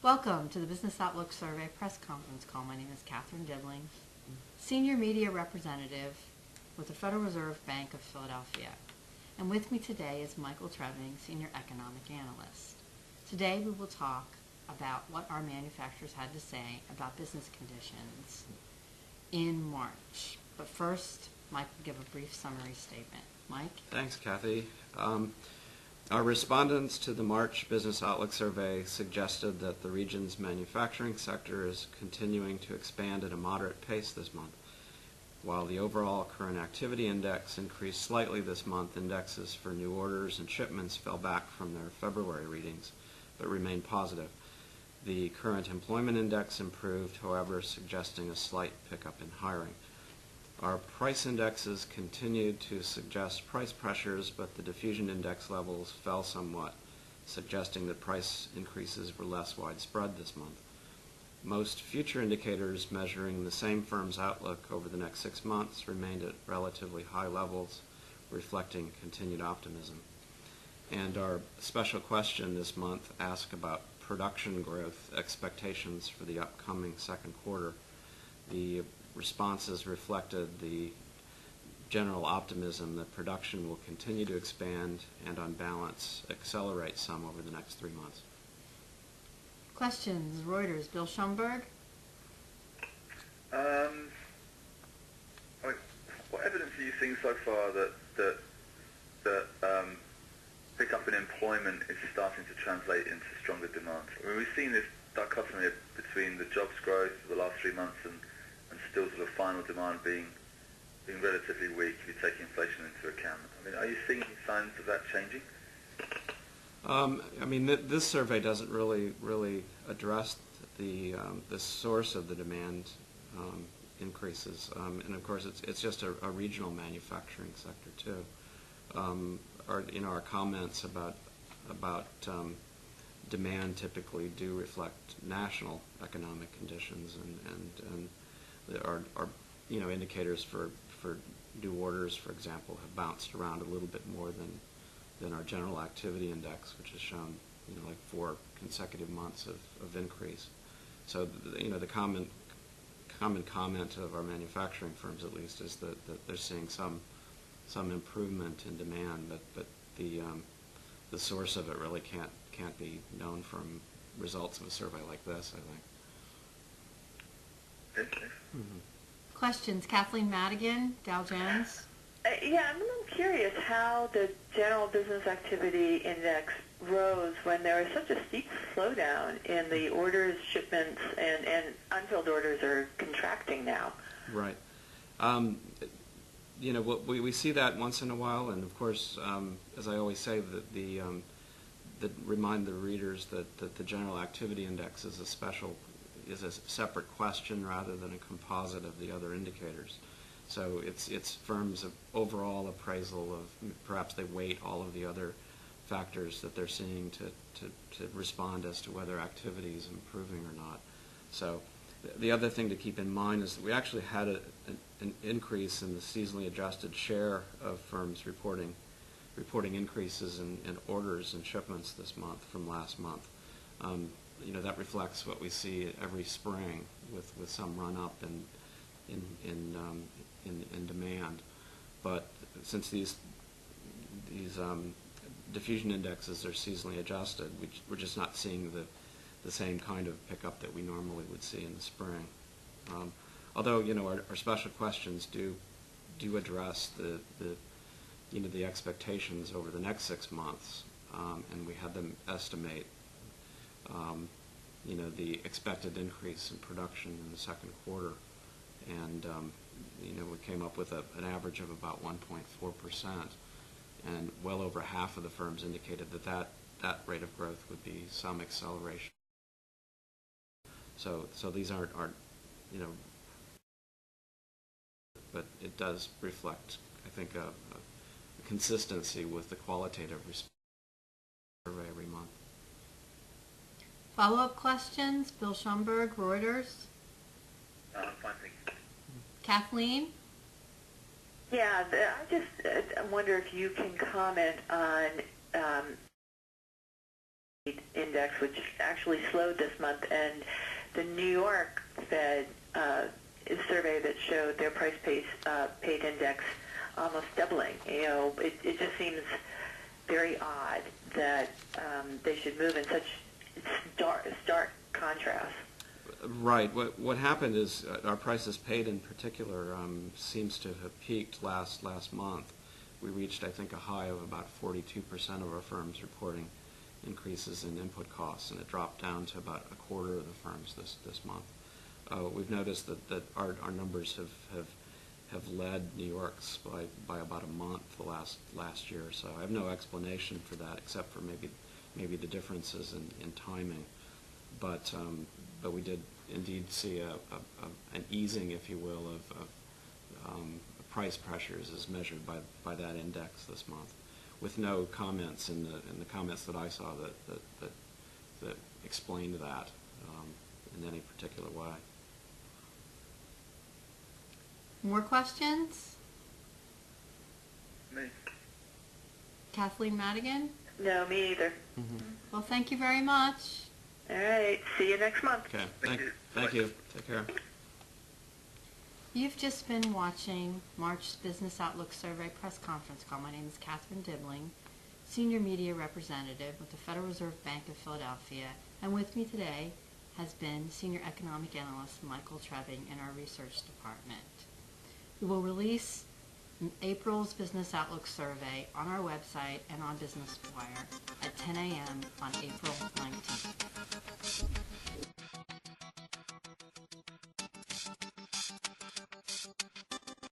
Welcome to the Business Outlook Survey press conference call. My name is Catherine Dibling, Senior Media Representative with the Federal Reserve Bank of Philadelphia. And with me today is Michael Treving, Senior Economic Analyst. Today we will talk about what our manufacturers had to say about business conditions in March. But first, Mike will give a brief summary statement. Mike? Thanks, Kathy. Our respondents to the March Business Outlook Survey suggested that the region's manufacturing sector is continuing to expand at a moderate pace this month. While the overall current activity index increased slightly this month, indexes for new orders and shipments fell back from their February readings, but remained positive. The current employment index improved, however, suggesting a slight pickup in hiring. Our price indexes continued to suggest price pressures, but the diffusion index levels fell somewhat, suggesting that price increases were less widespread this month. Most future indicators measuring the same firm's outlook over the next 6 months remained at relatively high levels, reflecting continued optimism. And our special question this month asked about production growth expectations for the upcoming second quarter. The responses reflected the general optimism that production will continue to expand and, on balance, accelerate some over the next 3 months. Questions? Reuters, Bill Schomburg. What evidence are you seeing so far that pickup in employment is starting to translate into stronger demand? I mean, we've seen this dichotomy between the jobs growth for the last 3 months and still sort of final demand being relatively weak if you take inflation into account. I mean, are you seeing any signs of that changing? I mean, this survey doesn't really address the source of the demand increases, and of course it's just a regional manufacturing sector too. Our comments about demand typically do reflect national economic conditions, and there are indicators for new orders, for example, have bounced around a little bit more than our general activity index, which has shown like 4 consecutive months of increase. So the common comment of our manufacturing firms, at least, is that they're seeing some improvement in demand, but the source of it really can't be known from results of a survey like this, I think. Okay. Mm-hmm. Questions? Kathleen Madigan, Dow Jones. Yeah, I'm a little curious how the general business activity index rose when there was such a steep slowdown in the orders, shipments, and unfilled orders are contracting now. Right. We see that once in a while, and of course, as I always say, that remind the readers that the general activity index is a separate question rather than a composite of the other indicators. So it's firms' overall appraisal of, perhaps they weight all of the other factors that they're seeing to respond as to whether activity is improving or not. So the other thing to keep in mind is that we actually had an increase in the seasonally adjusted share of firms reporting increases in orders and shipments this month from last month. That reflects what we see every spring with some run up in demand. But since these diffusion indexes are seasonally adjusted, we're just not seeing the same kind of pickup that we normally would see in the spring. Although our special questions do address the expectations over the next 6 months, and we had them estimate the expected increase in production in the second quarter, and we came up with an average of about 1.4%, and well over half of the firms indicated that rate of growth would be some acceleration. So these aren't but it does reflect, I think, a consistency with the qualitative response survey every month. Follow-up questions? Bill Schomburg, Reuters. Fine, thank you. Kathleen? Yeah, I wonder if you can comment on index index, which actually slowed this month, and the New York Fed survey that showed their price paid index almost doubling. It just seems very odd that they should move in such stark contrast. Right. What happened is our prices paid in particular seems to have peaked last month. We reached, I think, a high of about 42% of our firms reporting increases in input costs, and it dropped down to about a quarter of the firms this month. We've noticed that our numbers have led New York's by about a month the last year or so. I have no explanation for that except for maybe the differences in timing. But we did indeed see an easing, if you will, of price pressures as measured by that index this month, with no comments in the comments that I saw that explained that in any particular way. More questions? Me. Kathleen Madigan? No, me either. Well, thank you very much. All right. See you next month. Okay. Thank you. Thank you. Take care. You've just been watching March Business Outlook Survey press conference call. My name is Catherine Dibbling, Senior Media Representative with the Federal Reserve Bank of Philadelphia, and with me today has been Senior Economic Analyst Michael Treving in our research department. We will release April's Business Outlook Survey on our website and on Business Wire at 10 a.m. on April 19th.